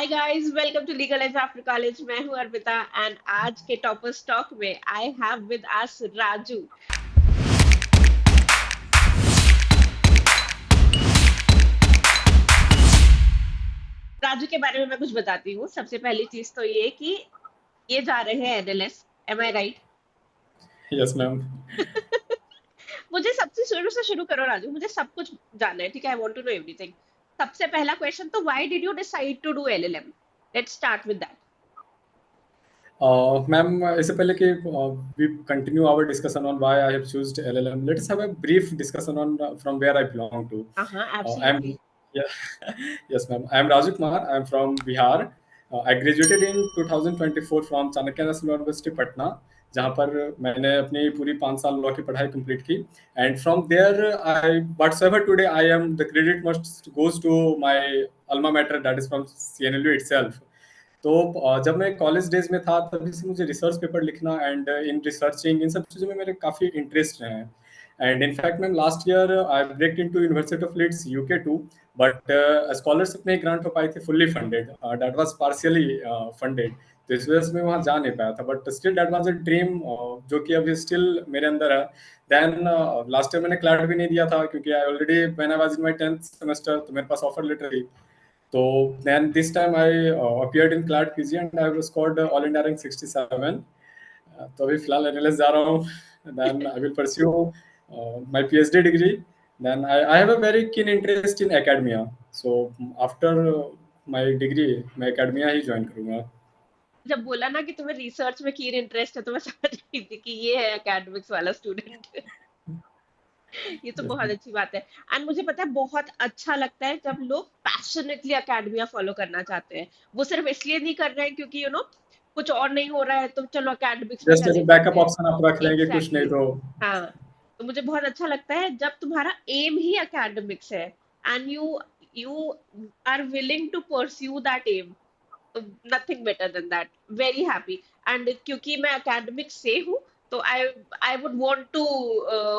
Hi guys, welcome to legal edge after college. मैं हूं Arpita and आज के टॉपर स्टॉक में I have with us Raju. Raju के बारे में मैं कुछ बताती हूँ। सबसे पहली चीज तो ये कि ये जा रहे हैं एनएलएस। एम आई राइट? Yes ma'am. मुझे सबसे शुरू से शुरू करो राजू, मुझे सब कुछ जानना है, ठीक है? I want to know everything. सबसे पहला क्वेश्चन तो why did you decide to do LLM? Let's start with that. Ma'am, इससे पहले कि we continue our discussion on why I have chosen LLM, let's have a brief discussion on from where I belong to. हाँ, I am absolutely. Yes ma'am, I am Raju Kumar, I am from Bihar. I graduated in 2024 from Chanakya national university Patna, जहाँ पर मैंने अपनी पूरी 5 साल law की पढ़ाई complete की। And from there I whatsoever today I am the credit must goes to my alma mater, that is from CNLU itself. तो जब मैं कॉलेज डेज में था तभी से मुझे रिसर्च पेपर लिखना एंड इन रिसर्चिंग इन सब चीज़ों में मेरे काफ़ी इंटरेस्ट रहे हैं। And in fact ma'am, last year I break into University of Leeds UK too, but scholarship नहीं ग्रांट हो पाई थी fully funded, that was partially funded. तो इस वजह से मैं वहाँ जा नहीं पाया था, but still that was a dream जो कि अभी स्टिल मेरे अंदर है। देन लास्ट ईयर मैंने क्लैट भी नहीं दिया था क्योंकि I already when I was in my 10th semester, तो मेरे पास ऑफर लेटर थी। So then this time I appeared in CLAT PG and I have scored all India rank 67. तो अभी फिलहाल एनालिस्ट जा रहा हूँ। Then I will pursue my PhD degree. Then I have a very keen interest in academia. So after my degree मैं academia ही join करूँगा। जब बोला ना कि तुम्हें रिसर्च में कीन इंटरेस्ट है तो मैं समझ रही थी कि ये है एकेडमिक्स वाला स्टूडेंट। ये तो Yes, बहुत अच्छी बात है। एंड मुझे पता है बहुत अच्छा लगता है जब लोग पैशनेटली एकेडमिया फॉलो करना चाहते हैं। वो सिर्फ इसलिए नहीं कर रहे हैं क्योंकि कुछ और नहीं हो रहा है तो चलो एकेडमिक्स में just as चले a जाते backup हैं। option आप रख लेंगे, कुछ नहीं एग्जैक्टली। तो। हाँ। तो मुझे बहुत अच्छा लगता है जब तुम्हारा एम ही एकेडमिक्स है and you are willing to pursue that aim. Nothing better than that. Very happy. And क्योंकि मैं एकेडमिक से हूँ तो I would want to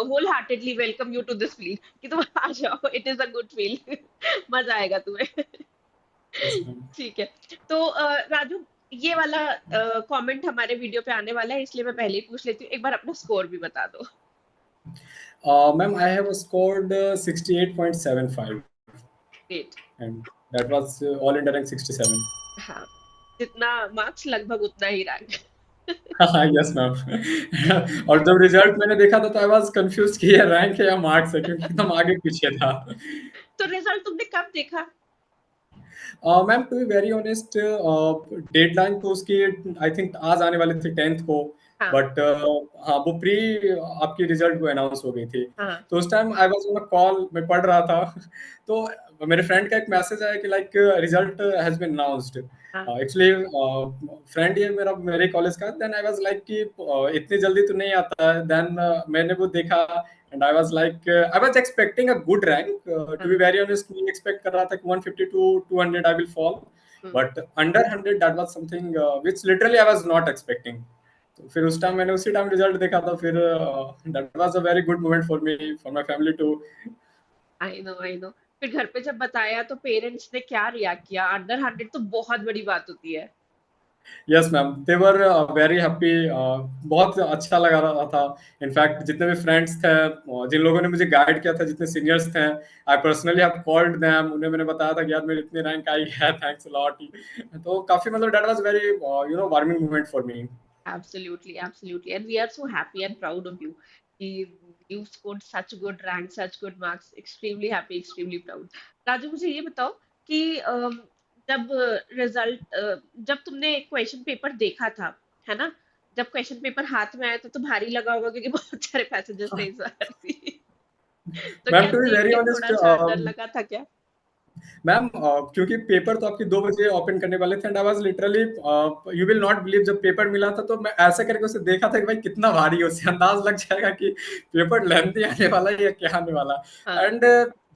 wholeheartedly welcome you to this field कि तुम आ जाओ। It is a good field. मजा आएगा तुम्हें। Yes, ma'am. ठीक है। तो राजू, ये वाला कमेंट हमारे वीडियो पे आने वाला है इसलिए मैं पहले ही पूछ लेती हूँ, एक बार अपना स्कोर भी बता दो। Ma'am, I have scored 68.75 great. and that was all India rank 67. हाँ, जितना मार्क्स लगभग उतना ही रैंक। हाँ, यस मैम। और जब रिजल्ट मैंने देखा था तो आई वाज कंफ्यूज कि ये रैंक है या मार्क्स है, क्योंकि एकदम आगे पीछे था। तो रिजल्ट तुमने कब देखा? Ma'am, to be very honest, deadline तो उसकी आई थिंक आज आने वाली थी 10th को, हाँ। बट हाँ, वो प्री आपकी रिजल्ट वो अनाउंस हो गई थी। हाँ। तो उस time I was on a call, मैं पढ़ रहा था। तो मेरे फ्रेंड का एक मैसेज आया कि like result has been announced. हाँ। एक्चुअली फ्रेंड ये मेरे कॉलेज का। देन आई वाज लाइक कि इतनी जल्दी तो नहीं आता है। देन मैंने वो देखा and I was like I was expecting a good rank. To be हाँ। वेरी ऑनेस्ट, मैं एक्सपेक्ट कर रहा था कि 150 to 200 I will fall, hmm. But under 100 that was something which literally I was not expecting. तो फिर उस time मैंने उसी टाइम रिजल्ट देखा था। फिर that was a very good moment for me, for my family too. I know, I know. फिर घर पे जब बताया तो पेरेंट्स ने क्या रिएक्ट किया? अंडर 100 तो बहुत बड़ी बात होती है। Yes ma'am, they were very happy. बहुत अच्छा लगा रहा था। इनफैक्ट जितने भी फ्रेंड्स थे, जिन लोगों ने मुझे गाइड किया था, जितने सीनियर्स थे, I personally have called them, उन्हें मैंने बताया था कि यार मेरी इतनी रैंक आई है, थैंक्स अ लॉट। तो काफी मतलब that was very warming moment for me. Absolutely, absolutely. And we are so happy and proud of you. You scored such good rank, such good marks. Extremely happy, extremely proud. Raju, मुझे ये बताओ कि जब result जब तुमने question paper देखा था, है ना? जब क्वेश्चन पेपर हाथ में आया तो भारी लगा होगा क्योंकि बहुत सारे पैसेजेस थे इस बार भी। तो मैम, क्या टू बी देख वेरी के थोड़ा ऑनेस्ट, सा डर लगा था क्या? मैम, क्योंकि पेपर तो आपकी 2 बजे ओपन करने वाले थे and I was literally, you will not believe, जब पेपर मिला था तो मैं ऐसे करके उसे देखा था कि भाई कितना भारी है, उससे अंदाज लग जाएगा कि पेपर लेंथी आने वाला है या क्या आने वाला। हाँ। एंड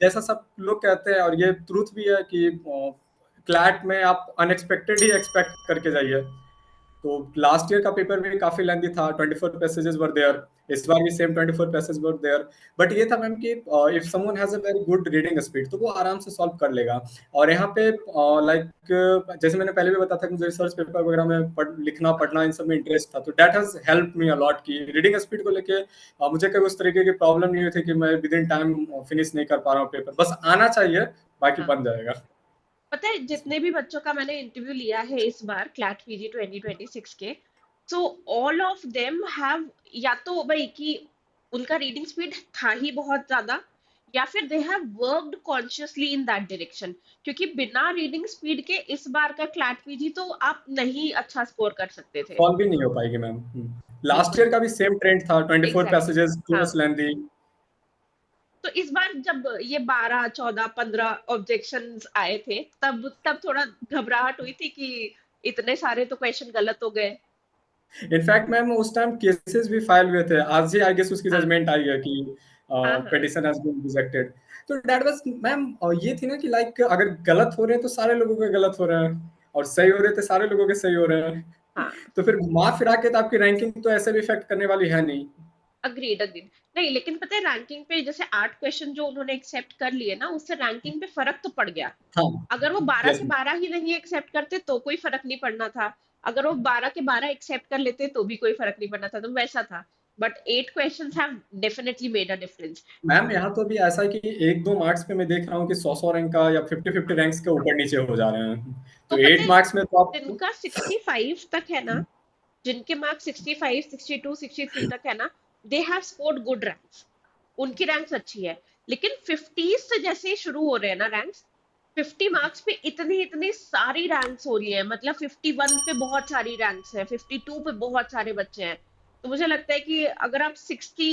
जैसा सब लोग कहते हैं, और ये ट्रूथ भी है कि क्लैट में आप अनएक्सपेक्टेड ही एक्सपेक्ट करके जाइए। तो लास्ट ईयर का पेपर भी काफी लेंथी था, 24 पैसेजेस वर देयर, इस बार भी same 24 passage were there. But ये था मैम कि if someone has a very good reading speed तो वो आराम से सॉल्व कर लेगा। और यहाँ पे लाइक जैसे मैंने पहले भी बताया था कि मुझे रिसर्च पेपर वगैरह में लिखना पढ़ना इन सब में इंटरेस्ट था, तो that has help me a lot की रीडिंग स्पीड को लेके मुझे कभी उस तरीके की प्रॉब्लम नहीं हुई थी कि मैं विद इन टाइम फिनिश नहीं कर पा रहा हूँ पेपर, बस आना चाहिए, बाकी हाँ, बन जाएगा। पता है जितने भी बच्चों का मैंने इंटरव्यू लिया है इस बार क्लैट पीजी 2026 के, so all of them have, या तो भाई कि उनका रीडिंग स्पीड था ही बहुत ज्यादा, या फिर they have worked consciously in that direction. क्योंकि बिना रीडिंग स्पीड के इस बार का क्लैट पीजी तो आप नहीं अच्छा स्कोर कर सकते थे। सॉल्व भी नहीं हो पाएगी मैम। लास्ट बिल्कुल। ईयर का भी सेम ट्रेंड था, 24 एग्जैक्टली exactly. पैसेजेस टू हाँ, मच लेंथी। तो इस बार जब ये 12 14 15 ऑब्जेक्शंस आए थे, तब थोड़ा घबराहट हुई थी कि इतने सारे तो क्वेश्चन गलत हो गए। इनफैक्ट मैम उस टाइम केसेस भी फाइल हुए थे, आज ही आई गेस उसकी हाँ जजमेंट आई है कि हाँ हाँ पिटिशन हैज बीन रिजेक्टेड। तो दैट वाज मैम, ये थी ना कि लाइक अगर गलत हो रहे हैं तो सारे लोगों के गलत हो रहे हैं, और सही हो रहे थे सारे लोगों के सही हो रहे हैं। हाँ। तो फिर घुमा फिरा के तो आपकी रैंकिंग तो ऐसे भी इफेक्ट करने वाली है नहीं। Agreed agreed. नहीं, लेकिन पता है रैंकिंग पे जैसे 8 क्वेश्चन जो उन्होंने एक्सेप्ट कर लिए ना, उससे रैंकिंग पे फर्क तो पड़ गया। हाँ। अगर वो 12 यस। के 12 ही नहीं एक्सेप्ट करते तो कोई फर्क नहीं पड़ना था। अगर वो 12 के 12 एक्सेप्ट कर लेते तो भी कोई फर्क नहीं पड़ना था, तो वैसा था। But 8 questions have definitely made a difference. Ma'am यहाँ तो भी ऐसा है कि एक दो मार्क्स पे मैं देख रहा हूँ कि 100 रैंक का या 50 रैंक्स के ऊपर नीचे हो जा रहे हैं। तो तो पता 8 है मार्क्स में तो आप। जिनका 65 तक है ना, जिनके मार्क्स 65 62 63 तक है ना, they have scored good ranks, उनकी रैंक्स अच्छी है। लेकिन 50 से जैसे ही शुरू हो रहे हैं ना रैंक्स, 50 मार्क्स पे इतनी इतनी सारी रैंक्स हो रही है, मतलब 51 पे बहुत सारी रैंक्स है, 52 पे बहुत सारे बच्चे हैं। तो मुझे लगता है कि अगर आप 60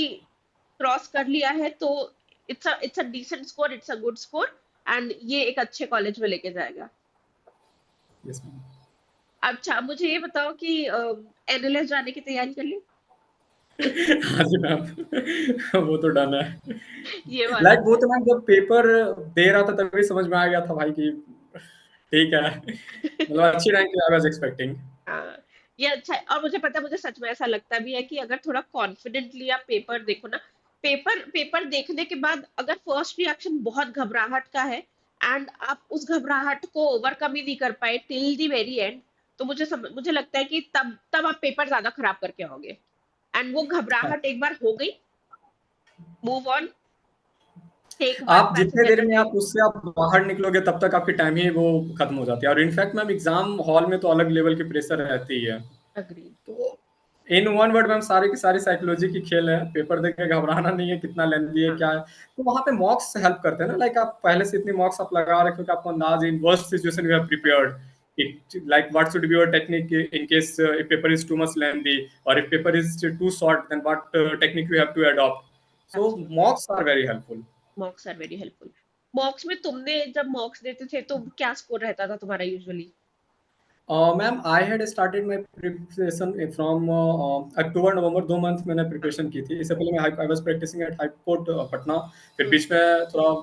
क्रॉस कर लिया है तो it's a decent score, it's a good score, and ये एक अच्छे कॉलेज में लेके जाएगा। Yes ma'am. अच्छा, मुझे ये बताओ कि एनएलएस जाने की तैयारी कर ली? हाँ जी मैम, वो तो डन है। ये बात लाइक वो अच्छा तो मैम जब पेपर दे रहा था तभी समझ में आ गया था भाई कि ठीक है, मतलब है। अच्छी रैंक आई वाज एक्सपेक्टिंग। हाँ, ये अच्छा है। और मुझे पता है, मुझे सच में ऐसा लगता भी है कि अगर थोड़ा कॉन्फिडेंटली आप पेपर देखो ना, पेपर पेपर देखने के बाद अगर फर्स्ट रिएक्शन बहुत घबराहट का है, एंड आप उस घबराहट को ओवरकम ही नहीं कर पाए टिल दी वेरी एंड, तो मुझे लगता है कि तब तब आप पेपर ज्यादा खराब करके आओगे। एंड वो हाँ, घबराहट एक बार हो गई, मूव ऑन, टेक वन आप पैसेज जितने एट देर अ में आप टाइम। उससे आप बाहर निकलोगे तब तक आपकी टाइम ही वो खत्म हो जाती है। और इनफैक्ट मैम एग्जाम हॉल में तो अलग लेवल की प्रेशर रहती ही है। अग्रीड। तो इन वन वर्ड मैम सारी की सारी साइकोलॉजी की खेल है, पेपर देख के घबराना नहीं है, कितना लेंथी है हाँ क्या है। तो वहाँ पे मॉक्स हेल्प करते हैं ना, लाइक आप पहले से इतनी मॉक्स आप लगा रखे हो कि आपको अंदाज in worst situation you have prepared it, like what should be your technique in case if paper is too much lengthy, or if paper is too short then what technique you have to adopt. So absolutely. mocks are very helpful. Mocks are very helpful. Mocks में तुमने जब मॉक्स देते थे तो क्या score रहता था तुम्हारा usually? Ma'am I had started my preparation from October November, 2 month मैंने हाँ। प्रिपरेशन की थी। इससे पहले मैं I was practicing at high court Patna, फिर हम्म। बीच में थोड़ा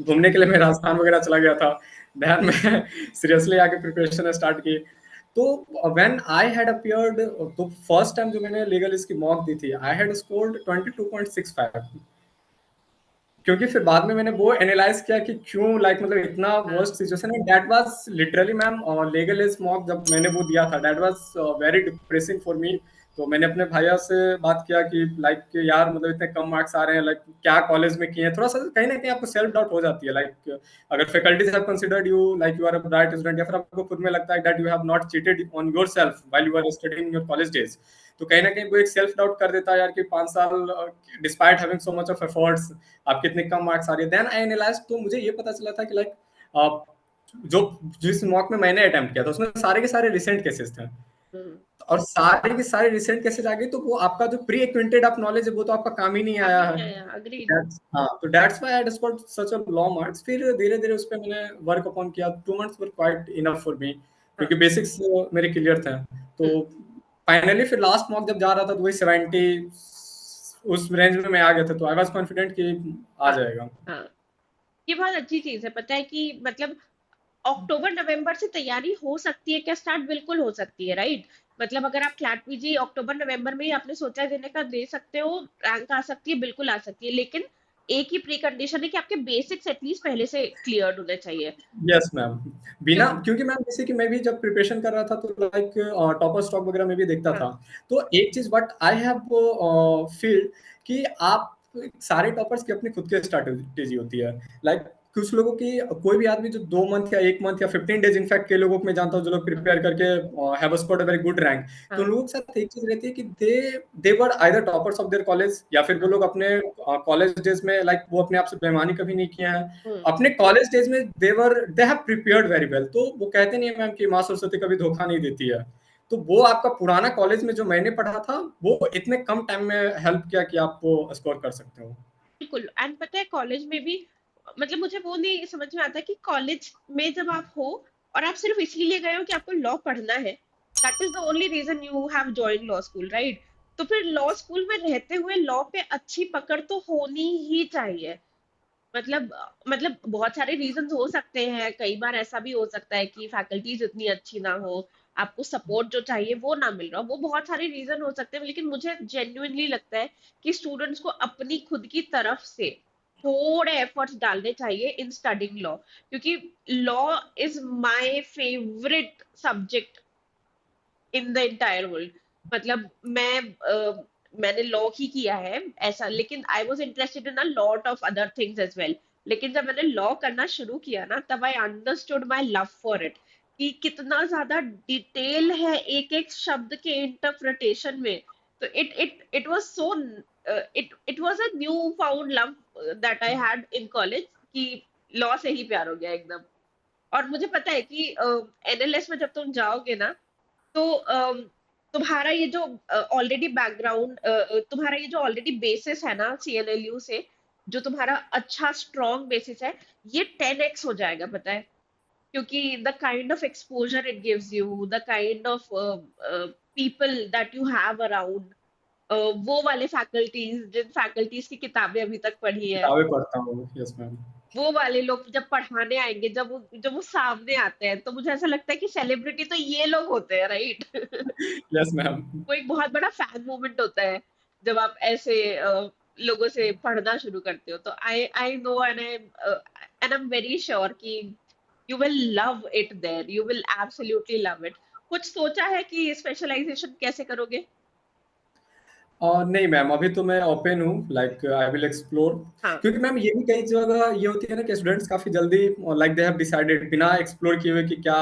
घूमने के लिए मैं राजस्थान वगैरह चला गया था। ध्यान में सीरियसली आके प्रिपरेशन स्टार्ट की। तो व्हेन आई हैड अपीयर्ड, तो फर्स्ट टाइम जो मैंने लीगल इसकी मॉक दी थी आई हैड स्कोर्ड 22.65। क्योंकि फिर बाद में मैंने वो एनालाइज किया कि क्यों लाइक मतलब इतना वर्स्ट हाँ। सिचुएशन है। That was literally ma'am legal is mock जब मैंने वो दिया था that was very depressing for me. तो मैंने अपने भैया से बात किया कि लाइक यार मतलब इतने कम मार्क्स आ रहे हैं, लाइक क्या कॉलेज में किए हैं। थोड़ा सा कहीं ना कहीं आपको सेल्फ डाउट हो जाती है, लाइक अगर faculties have considered you like you are a bright student, या फिर आपको खुद में लगता है that you have not cheated on yourself while you are studying in your college days. तो कहीं ना कहीं वो एक सेल्फ डाउट कर देता है यार कि 5 साल despite having so much of efforts आप कितने कम मार्क्स आ रही है। देन आई एनालाइज, तो मुझे ये पता चला था कि लाइक जो जिस मॉक में मैंने अटेम्प्ट किया था उसमें सारे के सारे रिसेंट केसेस थे, हम्म। और सारे के सारे रिसेंट केसेस आ गए, तो वो आपका जो प्री एक्विंटेड आप नॉलेज है वो तो आपका काम ही नहीं आया काफी है। नहीं आया, अग्रीड। हाँ, तो that's why I scored such a low marks. फिर धीरे धीरे उस पर मैंने वर्क अपॉन किया। 2 months were quite enough for me, हाँ। क्योंकि बेसिक्स मेरे क्लियर थे। तो हम्म। फाइनली फिर लास्ट मॉक जब जा रहा था तो वही 70 उस रेंज में मैं आ गया था, तो आई वाज कॉन्फिडेंट कि आ हाँ जाएगा। हाँ। ये बहुत अच्छी चीज है, पता है कि मतलब अक्टूबर नवंबर से तैयारी हो सकती है क्या स्टार्ट? बिल्कुल हो सकती है, राइट? मतलब अगर आप क्लैट पीजी अक्टूबर नवंबर में ही आपने सोचा है देने का, दे सकते हो। रैंक आ सकती है, बिल्कुल आ सकती है, लेकिन एक ही प्री कंडीशन है कि आपके बेसिक्स एटलीस्ट पहले से क्लियर होने चाहिए। Yes ma'am. बिना, क्योंकि क्योंकि मैम जैसे कि मैं भी जब प्रिपरेशन कर रहा था तो लाइक टॉपर स्टॉक वगैरह में भी देखता हाँ। था। तो एक चीज व्हाट आई हैव फील कि आप सारे टॉपर्स की अपनी खुद की स्ट्रैटेजी होती है। लाइक कुछ लोगों की, कोई भी आदमी जो 2 मंथ या 1 मंथ या 15 डेज, इनफैक्ट कई लोगों को मैं जानता हूँ जो लोग हाँ। प्रिपेयर करके have scored a very good rank. तो उन हाँ। लोगों के साथ एक चीज रहती है कि they were either toppers of their college, या फिर वो हाँ। लोग अपने कॉलेज डेज में लाइक वो अपने आप से बेईमानी कभी नहीं किए हैं। हम्म। अपने कॉलेज डेज में they have prepared very well. तो वो कहते नहीं है मैम कि माँ सरस्वती कभी धोखा नहीं देती है। तो वो आपका पुराना कॉलेज में जो मैंने पढ़ा था वो इतने कम टाइम में हेल्प किया कि आप वो स्कोर कर सकते हो। बिल्कुल। एंड पता है कॉलेज में भी, मतलब मुझे वो नहीं समझ में आता कि कॉलेज में जब आप हो और आप सिर्फ इसीलिए गए हो कि आपको लॉ पढ़ना है, that is the only reason you have join law school, right? तो फिर लॉ स्कूल में रहते हुए लॉ पे अच्छी पकड़ तो होनी ही चाहिए। मतलब बहुत सारे रीजंस हो सकते हैं, कई बार ऐसा भी हो सकता है कि फैकल्टीज इतनी अच्छी ना हो, आपको सपोर्ट जो चाहिए वो ना मिल रहा हो, वो बहुत सारे रीजन हो सकते हैं, लेकिन मुझे जेन्युइनली लगता है कि स्टूडेंट्स को अपनी खुद की तरफ से थोड़े एफर्ट्स डालने चाहिए इन स्टडिंग लॉ, क्योंकि law is my favourite subject in the entire world. मतलब मैंने लॉ ही किया है ऐसा, लेकिन I was interested in a lot of other things as well. लेकिन जब मैंने लॉ करना शुरू किया ना, तब I understood my love for it, कि कितना ज्यादा डिटेल है एक एक शब्द के इंटरप्रिटेशन में। तो it was so, it was a new found love that I had in college, कि लॉ से ही प्यार हो गया एकदम। और मुझे पता है कि एनएलएस में जब तुम जाओगे ना, तो तुम्हारा ये जो ऑलरेडी बैकग्राउंड, तुम्हारा ये जो ऑलरेडी बेसिस है ना सीएनएलयू से, जो तुम्हारा अच्छा स्ट्रॉन्ग बेसिस है, ये 10x हो जाएगा, पता है? क्योंकि the kind of exposure it gives you, the kind of people that you have around, वो वाले फैकल्टीज जिन फैकल्टीज की किताबें अभी तक पढ़ी है, किताबें पढ़ता हूँ, यस मैम। वो वाले लोग जब पढ़ाने आएंगे, जब वो सामने आते हैं, तो मुझे ऐसा लगता है कि सेलिब्रिटी तो ये लोग होते हैं, राइट? Yes ma'am. वो एक बहुत बड़ा फैन मोमेंट होता है जब आप ऐसे लोगों से पढ़ना शुरू करते हो। तो I I know, and I am very sure कि you will love it there, you will absolutely love it. कुछ सोचा है कि स्पेशलाइजेशन कैसे करोगे? नहीं मैम, अभी तो मैं ओपन हूँ, लाइक आई विल एक्सप्लोर। हाँ। क्योंकि मैम ये भी कई जगह ये होती है ना कि स्टूडेंट्स काफी जल्दी लाइक दे हैव डिसाइडेड बिना एक्सप्लोर किए हुए कि क्या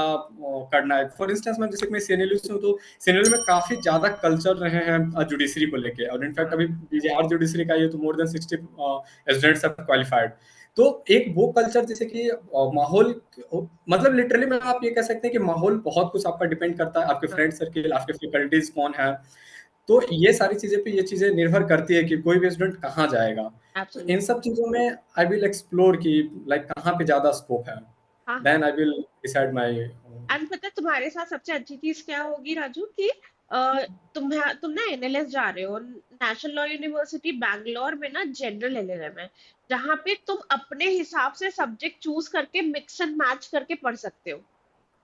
करना है। फॉर इंस्टेंस मैम, जैसे कि मैं सीएनएलयू से हूँ, तो सीएनएलयू में काफी ज्यादा कल्चर रहे हैं जुडिशरी को लेके, और इनफैक्ट हाँ। अभी बीजेआर जुडिशरी का ये तो more than 60 students have qualified. तो एक वो कल्चर जैसे कि माहौल, मतलब लिटरली मैं आप ये कह सकते हैं कि माहौल बहुत कुछ आपका डिपेंड करता है, आपके हाँ। फ्रेंड सर्किल, आपके फैकल्टीज कौन है। तो ये सारी चीजें पे ये चीजें निर्भर करती है कि कोई भी स्टूडेंट कहाँ जाएगा। तो इन एब्सोल्युटली। सब चीजों में आई विल एक्सप्लोर कि लाइक कहाँ पे ज्यादा स्कोप है, हाँ। हाँ। Then I will decide my. And पता है तुम्हारे साथ सबसे अच्छी चीज क्या होगी राजू, कि तुम ना एनएलएस जा रहे हो, नेशनल लॉ यूनिवर्सिटी बैंगलोर में ना जनरल एलएलएम है, जहाँ पे तुम अपने हिसाब से सब्जेक्ट चूज करके मिक्स एंड मैच करके पढ़ सकते हो।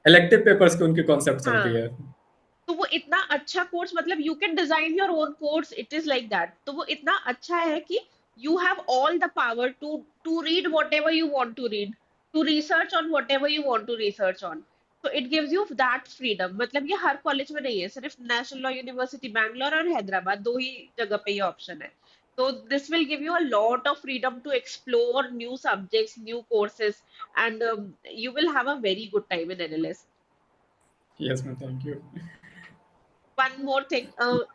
इलेक्टिव पेपर्स के उनकी कॉन्सेप्ट चलती हाँ। है। तो वो इतना अच्छा कोर्स, मतलब you can design your own course, it is like that. तो वो इतना अच्छा है कि you have all the power to read whatever you want to read, to research on whatever you want to research on. तो it gives you that freedom. मतलब ये हर college में नहीं है, सिर्फ नेशनल लॉ यूनिवर्सिटी बैंगलोर और हैदराबाद, दो ही जगह पे ये ऑप्शन है। तो this will give you a lot of freedom to explore new subjects, new courses, and you will have a very good time in NLS. Yes ma'am, thank you. One more thing,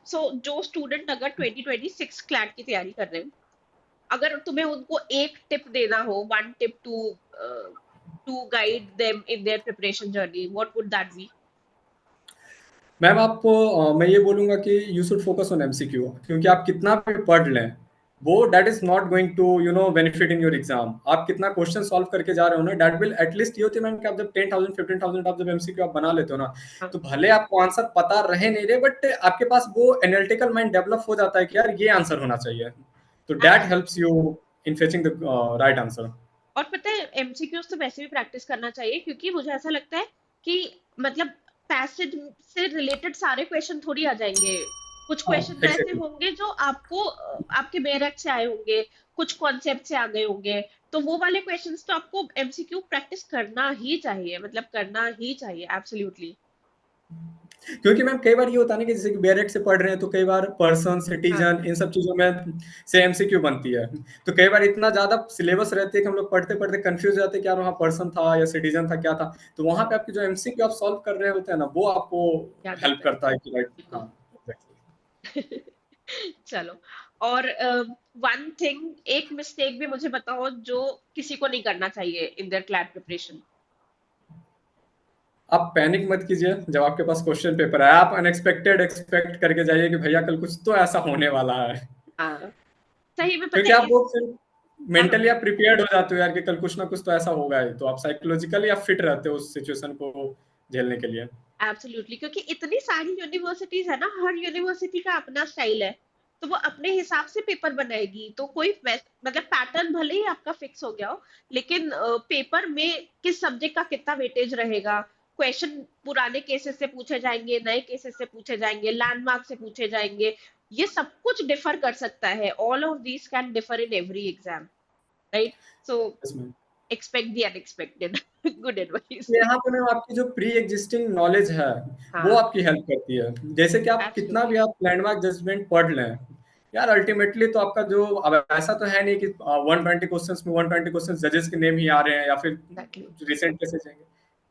so जो student अगर 2026 CLAT की तैयारी कर रहे हैं, अगर तुम्हें उनको एक टिप देना हो, one tip to guide them in their preparation journey, what would that be? Ma'am आपको मैं ये बोलूंगा कि you should focus on MCQ, क्योंकि आप कितना भी पढ़ लें वो that is not going to benefit in your exam. आप कितना क्वेश्चन सॉल्व करके जा रहे हो ना, दैट विल एटलीस्ट ये होती है मैम कि आप जब 10,000 15,000 आप जब एमसीक्यू आप बना लेते हो ना, हाँ। तो भले आपको आंसर पता रहे नहीं रहे, बट आपके पास वो एनालिटिकल माइंड डेवलप हो जाता है कि यार ये आंसर होना चाहिए। तो that helps you in fetching the right answer. और पता है एमसीक्यूज तो वैसे भी प्रैक्टिस करना चाहिए, क्योंकि मुझे ऐसा लगता है कि मतलब पैसेज से रिलेटेड सारे क्वेश्चन थोड़ी आ जाएंगे। कुछ हाँ क्वेश्चन ऐसे एग्जैक्टली। होंगे जो आपको आपके बेरेक्ट से आए होंगे, कुछ कॉन्सेप्ट से आ गए होंगे। तो वो वाले क्वेश्चंस तो आपको एमसीक्यू प्रैक्टिस करना ही चाहिए, मतलब करना ही चाहिए एब्सोल्युटली। क्योंकि मैम कई बार ये होता है ना कि जैसे कि बैरेक से पढ़ रहे हैं तो कई बार पर्सन हाँ सिटीजन इन सब चीजों में से एमसीक्यू बनती है। तो कई बार इतना ज्यादा सिलेबस रहती है कि हम लोग पढ़ते पढ़ते कंफ्यूज हो जाते हैं कि यार वहाँ पर्सन था या सिटीजन था क्या था। तो वहां पे आपकी जो एमसीक्यू आप सॉल्व कर रहे होते हैं ना वो आपको याद हेल्प आता है, करता है कि लाइक बिल्कुल। हाँ exactly। चलो, और वन थिंग, एक मिस्टेक भी मुझे बताओ जो किसी को नहीं करना चाहिए इन देयर क्लैट प्रिपरेशन। आप पैनिक मत कीजिए जब आपके पास क्वेश्चन पेपर है। आप अनएक्सपेक्टेड एक्सपेक्ट करके जाइए कि भैया कल कुछ तो ऐसा होने वाला है। हाँ, सही में पता क्योंकि है आप इस। वो फिर हाँ हाँ, मेंटली आप प्रिपेयर्ड हो जाते हो यार कि कल कुछ ना कुछ तो ऐसा होगा ही, तो आप साइकोलॉजिकली आप फिट रहते हो उस सिचुएशन को झेलने के लिए। एब्सोल्युटली, क्योंकि इतनी सारी यूनिवर्सिटीज है ना, हर यूनिवर्सिटी का अपना स्टाइल है। तो वो अपने हिसाब से पेपर बनाएगी, तो कोई मतलब पैटर्न भले ही आपका फिक्स हो गया हो, लेकिन पेपर में किस सब्जेक्ट का कितना वेटेज रहेगा, क्वेश्चन पुराने केसेस से पूछे जाएंगे, नए केसेस से पूछे जाएंगे, लैंडमार्क से पूछे जाएंगे, ये सब कुछ डिफर कर सकता है। All of these can differ in every exam, right? So इसमें expect the unexpected. Good advice. तो यहाँ पे मैम आपकी जो प्री एग्जिस्टिंग नॉलेज है वो हाँ, आपकी हेल्प करती है। जैसे कि आप कितना एब्सोल्युटली। भी आप लैंडमार्क जजमेंट पढ़ लें यार अल्टीमेटली तो आपका जो अब ऐसा तो है नहीं कि 120 क्वेश्चंस में 120 क्वेश्चंस जजेस के नेम ही आ रहे हैं या फिर एग्जैक्टली। रिसेंट कैसे जाएंगे।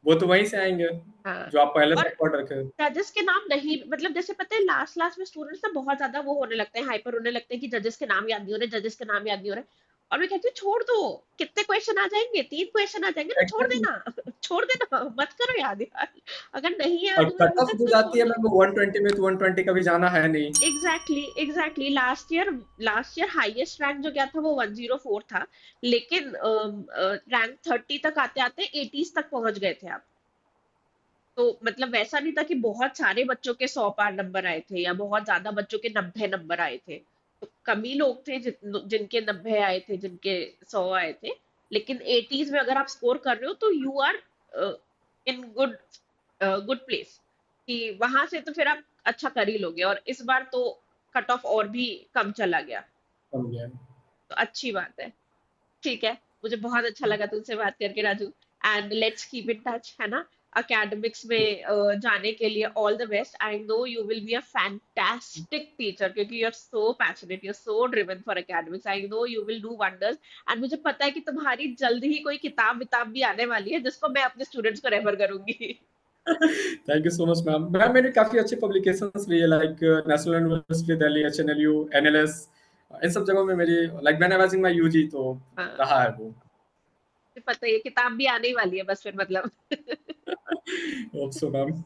वो तो वहीं से आएंगे हाँ, जो आप पहले और से पढ़ रखे हैं। जजेस के नाम नहीं, मतलब जैसे पता है लास्ट लास्ट में स्टूडेंट्स ना बहुत ज्यादा वो होने लगते हैं, हाइपर होने लगते हैं कि जजेस के नाम याद नहीं हो रहे, जजेस के नाम याद नहीं हो रहे। और मैं कहती हूँ छोड़ दो, कितने क्वेश्चन आ जाएंगे, 3 क्वेश्चन आ जाएंगे ना, छोड़ Exactly। देना। छोड़ देना, मत करो याद यार। अगर नहीं और याद हुआ कट अभी ऑफ तक जो तो जाती छोड़ है दो। मैम वो 120 में तो 120 कभी जाना है नहीं। Exactly exactly, last year highest rank जो गया था वो 104 था। लेकिन रैंक 30 तक आते आते 80s तक पहुंच गए थे आप। तो मतलब वैसा नहीं था कि बहुत सारे बच्चों के 100 पार नंबर आए थे, या बहुत ज्यादा बच्चों के 90 नंबर आए थे। तो कम ही लोग थे जिनके 90 आए थे, जिनके 100 आए थे। लेकिन 80s में अगर आप स्कोर कर रहे हो तो you are in good good place, कि वहां से तो फिर आप अच्छा कर ही लोगे। और इस बार तो कट ऑफ और भी कम चला गया, समझे। तो अच्छी बात है। ठीक है, मुझे बहुत अच्छा लगा तुमसे बात करके Raju. And let's keep in touch, है ना? एकेडमिक्स में जाने के लिए all the best. I know you will be a fantastic teacher, क्योंकि you are so passionate, you are so driven for academics. I know you will do wonders. And मुझे पता है कि तुम्हारी जल्द ही कोई किताब विताब भी आने वाली है जिसको मैं अपने स्टूडेंट्स को रेफर करूंगी। Thank you so much ma'am. Ma'am मेरी काफ़ी अच्छी पब्लिकेशंस भी है like National University Delhi, HNLU, NLS. इन सब जगहों में मेरी लाइक मैंने वाज इन माय यूजी तो हाँ, रहा है वो। मुझे पता है ये किताब भी आने ही वाली है बस फिर, मतलब। Hope so ma'am.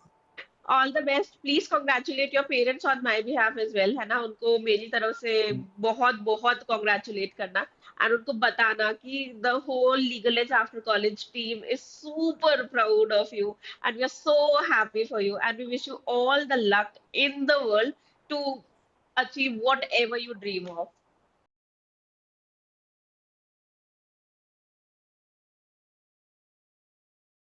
All the best, please congratulate your parents on my behalf as well, है ना? उनको मेरी तरफ से बहुत बहुत कॉन्ग्रेचुलेट करना। एंड उनको बताना कि the whole legal edge after college team is super proud of you, and we are so happy for you, and we wish you all the luck in the world to achieve whatever you dream of.